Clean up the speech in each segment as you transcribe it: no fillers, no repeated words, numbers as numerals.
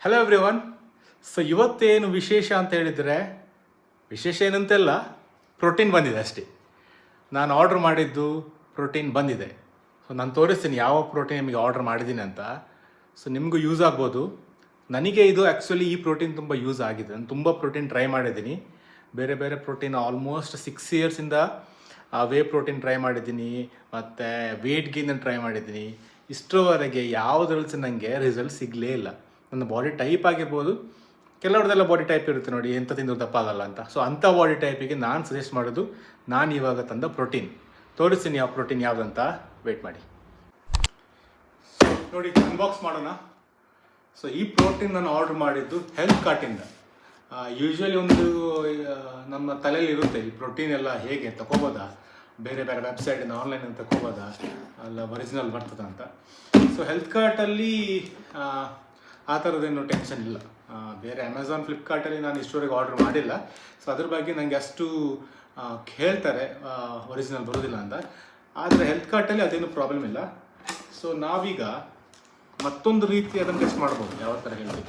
Hello everyone. So ಇವತ್ತೇನು ವಿಶೇಷ ಅಂತ ಹೇಳಿದರೆ, ವಿಶೇಷ ಏನಂತೆಲ್ಲ, ಪ್ರೋಟೀನ್ ಬಂದಿದೆ ಅಷ್ಟೇ. ನಾನು ಆರ್ಡ್ರ್ ಮಾಡಿದ್ದು ಪ್ರೋಟೀನ್ ಬಂದಿದೆ. ಸೊ ನಾನು ತೋರಿಸ್ತೀನಿ ಯಾವ ಪ್ರೋಟೀನ್ ನಿಮಗೆ ಆರ್ಡ್ರ್ ಮಾಡಿದ್ದೀನಿ ಅಂತ. ಸೊ ನಿಮಗೂ ಯೂಸ್ ಆಗ್ಬೋದು. ನನಗೆ ಇದು ಆ್ಯಕ್ಚುಲಿ ಈ ಪ್ರೋಟೀನ್ ತುಂಬ ಯೂಸ್ ಆಗಿದೆ. ನಾನು ತುಂಬ ಪ್ರೋಟೀನ್ ಟ್ರೈ ಮಾಡಿದ್ದೀನಿ. ಬೇರೆ ಬೇರೆ ಪ್ರೋಟೀನ್ ಆಲ್ಮೋಸ್ಟ್ 6 ಇಯರ್ಸಿಂದ ವೇ ಪ್ರೋಟೀನ್ ಟ್ರೈ ಮಾಡಿದ್ದೀನಿ, ಮತ್ತು ವೇಟ್ ಗೇನ್ ಟ್ರೈ ಮಾಡಿದ್ದೀನಿ. ಇಷ್ಟರವರೆಗೆ ಯಾವುದ್ರಲ್ಲಿ ನನಗೆ ರಿಸಲ್ಟ್ ಸಿಗಲೇ ಇಲ್ಲ. ನನ್ನ ಬಾಡಿ ಟೈಪ್ ಆಗಿರ್ಬೋದು, ಕೆಲವ್ರದ್ದೆಲ್ಲ ಬಾಡಿ ಟೈಪ್ ಇರುತ್ತೆ ನೋಡಿ, ಎಂಥ ತಿಂದು ದಪ್ಪ ಆಗಲ್ಲ ಅಂತ. ಸೊ ಅಂಥ ಬಾಡಿ ಟೈಪಿಗೆ ನಾನು ಸಜೆಸ್ಟ್ ಮಾಡೋದು ನಾನು ಇವಾಗ ತಂದ ಪ್ರೋಟೀನ್. ತೋರಿಸ್ತೀನಿ ಯಾವ ಪ್ರೋಟೀನ್ ಯಾವುದಂತ, ವೇಟ್ ಮಾಡಿ. ನೋಡಿ, ಅನ್ಬಾಕ್ಸ್ ಮಾಡೋಣ. ಸೊ ಈ ಪ್ರೋಟೀನ್ ನಾನು ಆರ್ಡ್ರ್ ಮಾಡಿದ್ದು ಹೆಲ್ತ್ ಕಾರ್ಟಿಂದ. ಯೂಶ್ವಲಿ ಒಂದು ನಮ್ಮ ತಲೆಯಲ್ಲಿ ಇರುತ್ತೆ, ಈ ಪ್ರೋಟೀನ್ ಎಲ್ಲ ಹೇಗೆ ತಗೋಬೋದಾ, ಬೇರೆ ಬೇರೆ ವೆಬ್ಸೈಟಿಂದ ಆನ್ಲೈನಿಂದ ತಗೋಬೋದಾ, ಅಲ್ಲ ಒರಿಜಿನಲ್ ಬರ್ತದೆ ಅಂತ. ಸೊ ಹೆಲ್ತ್ ಕಾರ್ಟಲ್ಲಿ ಆ ಥರದ್ದೇನು ಟೆನ್ಷನ್ ಇಲ್ಲ. ಬೇರೆ ಅಮೆಝಾನ್, ಫ್ಲಿಪ್ಕಾರ್ಟಲ್ಲಿ ನಾನು ಇಷ್ಟವರೆಗೆ ಆರ್ಡ್ರ್ ಮಾಡಿಲ್ಲ. ಸೊ ಅದ್ರ ಬಗ್ಗೆ ನನಗೆ ಅಷ್ಟು ಹೇಳ್ತಾರೆ ಒರಿಜಿನಲ್ ಬರೋದಿಲ್ಲ ಅಂತ. ಆದರೆ ಹೆಲ್ತ್ ಕಾರ್ಟಲ್ಲಿ ಅದೇನು ಪ್ರಾಬ್ಲಮ್ ಇಲ್ಲ. ಸೊ ನಾವೀಗ ಮತ್ತೊಂದು ರೀತಿ ಅದನ್ನು ಟೆಸ್ಟ್ ಮಾಡ್ಬೋದು, ಯಾವ ಥರ ಹೇಳ್ತೀವಿ.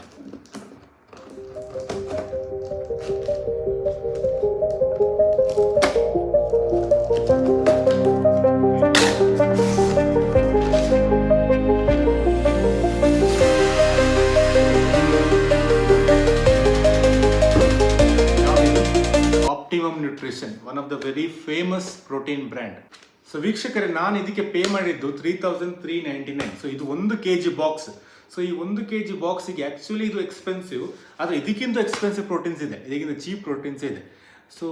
Optimum nutrition, one of the very famous protein brand. So ವೀಕ್ಷಕರೇ, ನಾನು ಇದಕ್ಕೆ ಪೇ ಮಾಡಿದ್ದು 3,399. ಸೊ ಇದು 1 kg ಬಾಕ್ಸ್. ಸೊ ಈ 1 kg ಬಾಕ್ಸಿಗೆ ಆ್ಯಕ್ಚುಲಿ ಇದು ಎಕ್ಸ್ಪೆನ್ಸಿವ್, ಆದರೆ ಇದಕ್ಕಿಂತ ಎಕ್ಸ್ಪೆನ್ಸಿವ್ ಪ್ರೋಟೀನ್ಸ್ ಇದೆ, ಇದಕ್ಕಿಂತ ಚೀಪ್ ಪ್ರೋಟೀನ್ಸ್ ಇದೆ. ಸೊ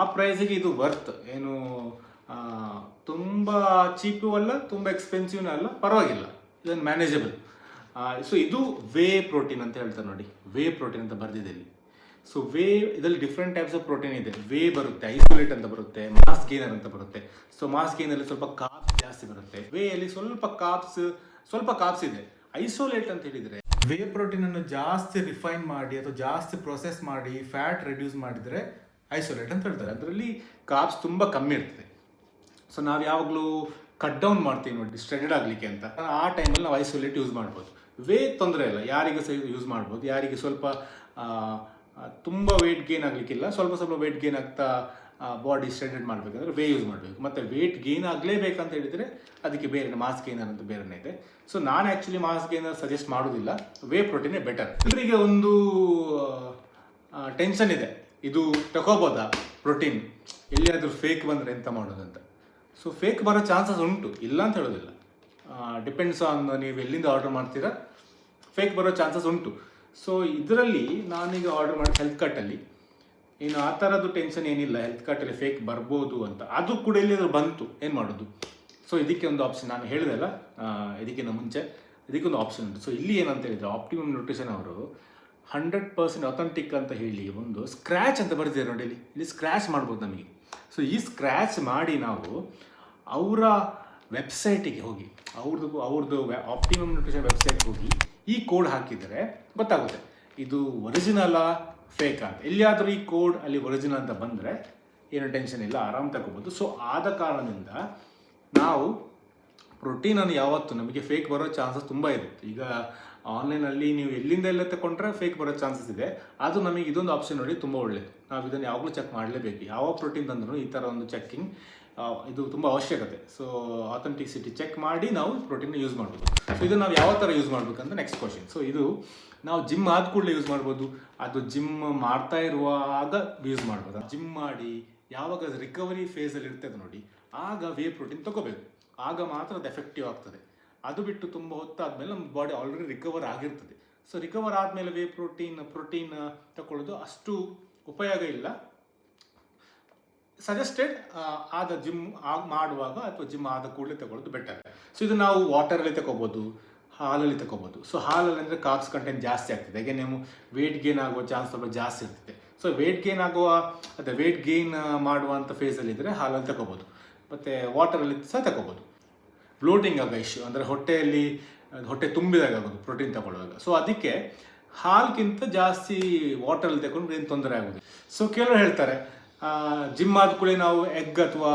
ಆ ಪ್ರೈಸಿಗೆ ಇದು ವರ್ತ್, ಏನು ತುಂಬ ಚೀಪು ಅಲ್ಲ, ತುಂಬ ಎಕ್ಸ್ಪೆನ್ಸಿವ್ನೂ ಅಲ್ಲ, ಪರವಾಗಿಲ್ಲ, ಇದನ್ನು ಮ್ಯಾನೇಜಬಲ್. ಸೊ ಇದು ವೇ ಪ್ರೋಟೀನ್ ಅಂತ ಹೇಳ್ತಾರೆ ನೋಡಿ, ವೇ ಪ್ರೋಟೀನ್ ಅಂತ ಬರೆದಿದೆ ಇಲ್ಲಿ. ಸೊ ವೇ ಇದರಲ್ಲಿ ಡಿಫ್ರೆಂಟ್ ಟೈಪ್ಸ್ ಆಫ್ ಪ್ರೋಟೀನ್ ಇದೆ. ವೇ ಬರುತ್ತೆ, ಐಸೋಲೇಟ್ ಅಂತ ಬರುತ್ತೆ, ಮಾಸ್ ಗೇನರ್ ಅಂತ ಬರುತ್ತೆ. ಸೊ ಮಾಸ್ ಗೇನಲ್ಲಿ ಸ್ವಲ್ಪ ಕಾರ್ಬ್ಸ್ ಜಾಸ್ತಿ ಬರುತ್ತೆ, ವೇ ಅಲ್ಲಿ ಸ್ವಲ್ಪ ಕಾರ್ಬ್ಸ್ ಇದೆ. ಐಸೋಲೇಟ್ ಅಂತ ಹೇಳಿದರೆ ವೇ ಪ್ರೋಟೀನ್ ಅನ್ನು ಜಾಸ್ತಿ ರಿಫೈನ್ ಮಾಡಿ ಅಥವಾ ಜಾಸ್ತಿ ಪ್ರೊಸೆಸ್ ಮಾಡಿ ಫ್ಯಾಟ್ ರೆಡ್ಯೂಸ್ ಮಾಡಿದರೆ ಐಸೋಲೇಟ್ ಅಂತ ಹೇಳ್ತಾರೆ. ಅದರಲ್ಲಿ ಕಾರ್ಬ್ಸ್ ತುಂಬ ಕಮ್ಮಿ ಇರ್ತದೆ. ಸೊ ನಾವು ಯಾವಾಗಲೂ ಕಟ್ ಡೌನ್ ಮಾಡ್ತೀವಿ ನೋಡಿ, ಸ್ಟ್ರೆಡೆಡ್ ಆಗಲಿಕ್ಕೆ ಅಂತ, ಆ ಟೈಮಲ್ಲಿ ನಾವು ಐಸೋಲೇಟ್ ಯೂಸ್ ಮಾಡ್ಬೋದು. ವೇ ತೊಂದರೆ ಇಲ್ಲ, ಯಾರಿಗೂ ಸಹ ಯೂಸ್ ಮಾಡ್ಬೋದು. ಯಾರಿಗೆ ಸ್ವಲ್ಪ ತುಂಬ ವೇಟ್ ಗೇನ್ ಆಗಲಿಕ್ಕಿಲ್ಲ, ಸ್ವಲ್ಪ ವೇಟ್ ಗೇನ್ ಆಗ್ತಾ ಬಾಡಿ ಸ್ಟ್ರೆಂಡೆಡ್ ಮಾಡಬೇಕಂದ್ರೆ ವೇ ಯೂಸ್ ಮಾಡಬೇಕು. ಮತ್ತು ವೇಟ್ ಗೇನ್ ಆಗಲೇಬೇಕಂತ ಹೇಳಿದರೆ ಅದಕ್ಕೆ ಬೇರೆ ಮಾಸ್ ಗೇನರ್ ಅಂತ ಬೇರೆನೇ ಇದೆ. ಸೊ ನಾನು ಆ್ಯಕ್ಚುಲಿ ಮಾಸ್ ಗೇನರ್ ಸಜೆಸ್ಟ್ ಮಾಡೋದಿಲ್ಲ, ವೇ ಪ್ರೋಟೀನೇ ಬೆಟರ್. ಇವರಿಗೆ ಒಂದು ಟೆನ್ಷನ್ ಇದೆ, ಇದು ತಗೋಬೋದಾ ಪ್ರೋಟೀನ್, ಎಲ್ಲಿಯಾದರೂ ಫೇಕ್ ಬಂದರೆ ಎಂತ ಮಾಡೋದಂತ. ಸೊ ಫೇಕ್ ಬರೋ ಚಾನ್ಸಸ್ ಉಂಟು, ಇಲ್ಲ ಅಂತ ಹೇಳೋದಿಲ್ಲ. ಡಿಪೆಂಡ್ಸ್ ಆನ್ ನೀವು ಎಲ್ಲಿಂದ ಆರ್ಡರ್ ಮಾಡ್ತೀರಾ, ಫೇಕ್ ಬರೋ ಚಾನ್ಸಸ್ ಉಂಟು. ಸೊ ಇದರಲ್ಲಿ ನಾನೀಗ ಆರ್ಡರ್ ಮಾಡಿ ಹೆಲ್ತ್ ಕಾರ್ಟಲ್ಲಿ ಏನು ಆ ಥರದ್ದು ಟೆನ್ಷನ್ ಏನಿಲ್ಲ. ಹೆಲ್ತ್ ಕಾರ್ಟಲ್ಲಿ ಫೇಕ್ ಬರ್ಬೋದು ಅಂತ, ಅದು ಕೂಡ ಎಲ್ಲಿಯಾದರೂ ಬಂತು ಏನು ಮಾಡೋದು. ಸೊ ಇದಕ್ಕೆ ಒಂದು ಆಪ್ಷನ್, ನಾನು ಹೇಳಿದೆಲ್ಲ ಇದಕ್ಕಿಂತ ಮುಂಚೆ, ಇದಕ್ಕೊಂದು ಆಪ್ಷನ್ ಉಂಟು. ಸೊ ಇಲ್ಲಿ ಏನಂತ ಹೇಳಿದರೆ, ಆಪ್ಟಿಮಮ್ ನ್ಯೂಟ್ರಿಷನ್ ಅವರು 100% ಅಥೆಂಟಿಕ್ ಅಂತ ಹೇಳಿ ಒಂದು ಸ್ಕ್ರ್ಯಾಚ್ ಅಂತ ಬರ್ತಿದ್ದಾರೆ ನೋಡಿ, ಇಲ್ಲಿ ಸ್ಕ್ರ್ಯಾಚ್ ಮಾಡ್ಬೋದು ನಮಗೆ. ಸೊ ಈ ಸ್ಕ್ರ್ಯಾಚ್ ಮಾಡಿ ನಾವು ಅವರ ವೆಬ್ಸೈಟಿಗೆ ಹೋಗಿ, ಅವ್ರದ್ದು ಆಪ್ಟಿಮಮ್ ನ್ಯೂಟ್ರಿಷನ್ ವೆಬ್ಸೈಟ್ಗೆ ಹೋಗಿ ಈ ಕೋಡ್ ಹಾಕಿದರೆ ಗೊತ್ತಾಗುತ್ತೆ ಇದು ಒರಿಜಿನಲ್ಲ ಫೇಕ್ ಅಂತ. ಎಲ್ಲಿಯಾದರೂ ಈ ಕೋಡ್ ಅಲ್ಲಿ ಒರಿಜಿನಲ್ ಅಂತ ಬಂದರೆ ಏನು ಟೆನ್ಷನ್ ಇಲ್ಲ, ಆರಾಮ್ ತಗೋಬೋದು. ಸೊ ಆದ ಕಾರಣದಿಂದ ನಾವು ಪ್ರೋಟೀನನ್ನು ಯಾವತ್ತು ನಮಗೆ ಫೇಕ್ ಬರೋ ಚಾನ್ಸಸ್ ತುಂಬ ಇರುತ್ತೆ. ಈಗ ಆನ್ಲೈನಲ್ಲಿ ನೀವು ಎಲ್ಲಿಂದ ಎಲ್ಲ ತಗೊಂಡ್ರೆ ಫೇಕ್ ಬರೋ ಚಾನ್ಸಸ್ ಇದೆ. ಅದು ನಮಗೆ ಇದೊಂದು ಆಪ್ಷನ್ ನೋಡಿ ತುಂಬ ಒಳ್ಳೆಯದು. ನಾವು ಇದನ್ನು ಯಾವಾಗಲೂ ಚೆಕ್ ಮಾಡಲೇಬೇಕು, ಯಾವ ಪ್ರೋಟೀನ್ ತಂದ್ರೂ ಈ ಥರ ಒಂದು ಚೆಕ್ಕಿಂಗ್ ಇದು ತುಂಬ ಅವಶ್ಯಕತೆ. ಸೊ ಅಥೆಂಟಿಸಿಟಿ ಚೆಕ್ ಮಾಡಿ ನಾವು ಪ್ರೋಟೀನ್ ಯೂಸ್ ಮಾಡ್ಬೋದು. ಸೊ ಇದನ್ನು ನಾವು ಯಾವ ಥರ ಯೂಸ್ ಮಾಡಬೇಕಂತ ನೆಕ್ಸ್ಟ್ ಕ್ವಶನ್. ಸೊ ಇದು ನಾವು ಜಿಮ್ ಆದ ಕೂಡಲೇ ಯೂಸ್ ಮಾಡ್ಬೋದು, ಅದು ಜಿಮ್ ಮಾಡ್ತಾ ಇರುವಾಗ ಯೂಸ್ ಮಾಡ್ಬೋದು. ಜಿಮ್ ಮಾಡಿ ಯಾವಾಗ ರಿಕವರಿ ಫೇಸಲ್ಲಿ ಇರ್ತದೆ ನೋಡಿ, ಆಗ ವೇ ಪ್ರೋಟೀನ್ ತಗೋಬೇಕು, ಆಗ ಮಾತ್ರ ಅದು ಎಫೆಕ್ಟಿವ್ ಆಗ್ತದೆ. ಅದು ಬಿಟ್ಟು ತುಂಬ ಹೊತ್ತಾದ್ಮೇಲೆ ನಮ್ಮ ಬಾಡಿ ಆಲ್ರೆಡಿ ರಿಕವರ್ ಆಗಿರ್ತದೆ. ಸೊ ರಿಕವರ್ ಆದಮೇಲೆ ವೇ ಪ್ರೋಟೀನ್ ತಗೊಳ್ಳೋದು ಅಷ್ಟು ಉಪಯೋಗ ಇಲ್ಲ. ಸಜೆಸ್ಟೆಡ್ ಆದ ಜಿಮ್ ಮಾಡುವಾಗ ಅಥವಾ ಜಿಮ್ ಆದ ಕೂಡಲೇ ತಗೊಳ್ಳೋದು ಬೆಟರ್. ಸೊ ಇದು ನಾವು ವಾಟರಲ್ಲಿ ತಗೋಬೋದು, ಹಾಲಲ್ಲಿ ತಗೋಬೋದು. ಸೊ ಹಾಲಲ್ಲಿ ಅಂದರೆ ಕಾರ್ಬ್ಸ್ ಕಂಟೆಂಟ್ ಜಾಸ್ತಿ ಆಗ್ತದೆ, ಹಾಗೆ ನೀವು ವೇಟ್ ಗೇನ್ ಆಗುವ ಚಾನ್ಸ್ ಸ್ವಲ್ಪ ಜಾಸ್ತಿ ಇರ್ತದೆ. ಸೊ ವೇಟ್ ಗೇನ್ ಆಗುವ ಅಥವಾ ವೇಟ್ ಗೇನ್ ಮಾಡುವಂಥ ಫೇಸಲ್ಲಿದ್ದರೆ ಹಾಲಲ್ಲಿ ತಗೋಬೋದು, ಮತ್ತು ವಾಟರಲ್ಲಿ ಸಹ ತಗೋಬೋದು. ಬ್ಲೋಟಿಂಗ್ ಆಗೋ ಇಶ್ಯೂ ಅಂದರೆ ಹೊಟ್ಟೆ ತುಂಬಿದಾಗ ಆಗೋದು ಪ್ರೋಟೀನ್ ತಗೊಳ್ಳುವಾಗ. ಸೊ ಅದಕ್ಕೆ ಹಾಲ್ಗಿಂತ ಜಾಸ್ತಿ ವಾಟರಲ್ಲಿ ತಗೊಂಡ್ರೆ ಏನು ತೊಂದರೆ ಆಗೋದು. ಸೊ ಕೆಲವರು ಹೇಳ್ತಾರೆ ಜಿಮ್ ಆದ ಕೂಡಲೇ ನಾವು ಎಗ್ ಅಥವಾ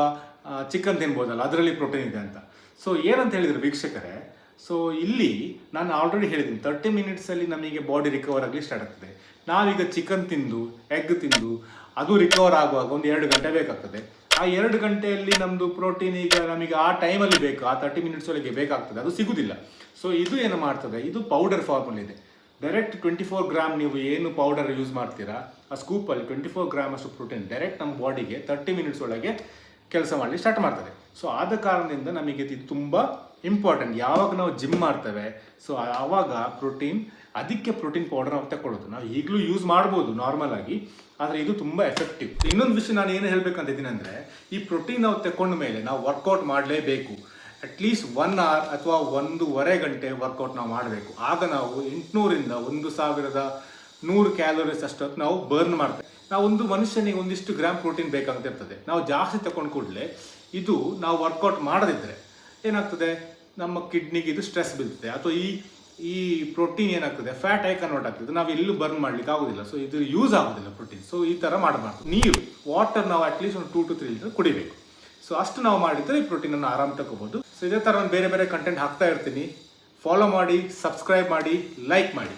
ಚಿಕನ್ ತಿನ್ಬೋದಲ್ಲ, ಅದರಲ್ಲಿ ಪ್ರೋಟೀನ್ ಇದೆ ಅಂತ. ಸೊ ಏನಂತ ಹೇಳಿದರೆ ವೀಕ್ಷಕರೇ, ಸೊ ಇಲ್ಲಿ ನಾನು ಆಲ್ರೆಡಿ ಹೇಳಿದ್ದೀನಿ 30 ಮಿನಿಟ್ಸಲ್ಲಿ ನಮಗೆ ಬಾಡಿ ರಿಕವರ್ ಆಗಲಿ ಸ್ಟಾರ್ಟ್ ಆಗ್ತದೆ. ನಾವೀಗ ಚಿಕನ್ ತಿಂದು ಎಗ್ ತಿಂದು ಅದು ರಿಕವರ್ ಆಗುವಾಗ ಒಂದು 2 ಗಂಟೆ ಬೇಕಾಗ್ತದೆ. ಆ 2 ಗಂಟೆಯಲ್ಲಿ ನಮ್ಮದು ಪ್ರೋಟೀನ್ ಈಗ ನಮಗೆ ಆ ಟೈಮಲ್ಲಿ ಬೇಕು, ಆ 30 ಮಿನಿಟ್ಸ್ ಒಳಗೆ ಬೇಕಾಗ್ತದೆ, ಅದು ಸಿಗುವುದಿಲ್ಲ. ಸೊ ಇದು ಏನು ಮಾಡ್ತದೆ, ಇದು ಪೌಡರ್ ಫಾರ್ಮಲ್ಲಿ ಇದೆ. ಡೈರೆಕ್ಟ್ 24 ಗ್ರಾಮ್ ನೀವು ಏನು ಪೌಡರ್ ಯೂಸ್ ಮಾಡ್ತೀರಾ ಆ ಸ್ಕೂಪಲ್ಲಿ 24 ಗ್ರಾಮ್ ಅಷ್ಟು ಪ್ರೋಟೀನ್ ಡೈರೆಕ್ಟ್ ನಮ್ಮ ಬಾಡಿಗೆ 30 ಮಿನಿಟ್ಸ್ ಒಳಗೆ ಕೆಲಸ ಮಾಡಲಿ ಸ್ಟಾರ್ಟ್ ಮಾಡ್ತದೆ. ಸೊ ಆದ ಕಾರಣದಿಂದ ನಮಗೆ ಇದು ತುಂಬ ಇಂಪಾರ್ಟೆಂಟ್. ಯಾವಾಗ ನಾವು ಜಿಮ್ ಮಾಡ್ತೇವೆ ಸೊ ಆವಾಗ ಅದಕ್ಕೆ ಪ್ರೋಟೀನ್ ಪೌಡರ್ ನಾವು ತಗೊಳ್ಳೋದು. ನಾವು ಈಗಲೂ ಯೂಸ್ ಮಾಡ್ಬೋದು ನಾರ್ಮಲ್ ಆಗಿ, ಆದರೆ ಇದು ತುಂಬ ಎಫೆಕ್ಟಿವ್. ಇನ್ನೊಂದು ವಿಷಯ ನಾನು ಏನು ಹೇಳಬೇಕಂತ ಇದ್ದೀನಿ ಅಂದರೆ, ಈ ಪ್ರೋಟೀನ್ ನಾವು ತಗೊಂಡ ಮೇಲೆ ನಾವು ವರ್ಕೌಟ್ ಮಾಡಲೇಬೇಕು. ಅಟ್ಲೀಸ್ಟ್ 1 ಅವರ್ ಅಥವಾ 1.5 ಗಂಟೆ ವರ್ಕೌಟ್ ನಾವು ಮಾಡಬೇಕು. ಆಗ ನಾವು 800ರಿಂದ 1100 ಕ್ಯಾಲೋರೀಸ್ ಅಷ್ಟೊತ್ತು ನಾವು ಬರ್ನ್ ಮಾಡ್ತೇವೆ. ನಾವು ಒಂದು ಮನುಷ್ಯನಿಗೆ ಒಂದಿಷ್ಟು ಗ್ರಾಮ್ ಪ್ರೋಟೀನ್ ಬೇಕಾಗ್ತಾ ಇರ್ತದೆ. ನಾವು ಜಾಸ್ತಿ ತಗೊಂಡು ಕೂಡಲೇ ಇದು ನಾವು ವರ್ಕೌಟ್ ಮಾಡದಿದ್ದರೆ ಏನಾಗ್ತದೆ, ನಮ್ಮ ಕಿಡ್ನಿಗೆ ಇದು ಸ್ಟ್ರೆಸ್ ಬೀಳ್ತದೆ, ಅಥವಾ ಈ ಪ್ರೋಟೀನ್ ಏನಾಗ್ತದೆ ಫ್ಯಾಟ್ ಆಗಿ ಕನ್ವರ್ಟ್ ಆಗ್ತದೆ, ನಾವು ಎಲ್ಲೂ ಬರ್ನ್ ಮಾಡ್ಲಿಕ್ಕೆ ಆಗೋದಿಲ್ಲ. ಸೊ ಇದು ಯೂಸ್ ಆಗೋದಿಲ್ಲ ಪ್ರೋಟೀನ್. ಸೊ ಈ ಥರ ಮಾಡಬಾರ್ದು. ನೀರು, ವಾಟರ್ ನಾವು ಅಟ್ಲೀಸ್ಟ್ ಒಂದು 2 to 3 ಲೀಟರ್ ಕುಡಿಬೇಕು. ಸೊ ಅಷ್ಟು ನಾವು ಮಾಡಿದರೆ ಈ ಪ್ರೋಟೀನನ್ನು ಆರಾಮ್ ತಗೋಬೋದು. ಸೊ ಇದೇ ಥರ ನಾನು ಬೇರೆ ಬೇರೆ ಕಂಟೆಂಟ್ ಹಾಕ್ತಾ ಇರ್ತೀನಿ. ಫಾಲೋ ಮಾಡಿ, ಸಬ್ಸ್ಕ್ರೈಬ್ ಮಾಡಿ, ಲೈಕ್ ಮಾಡಿ.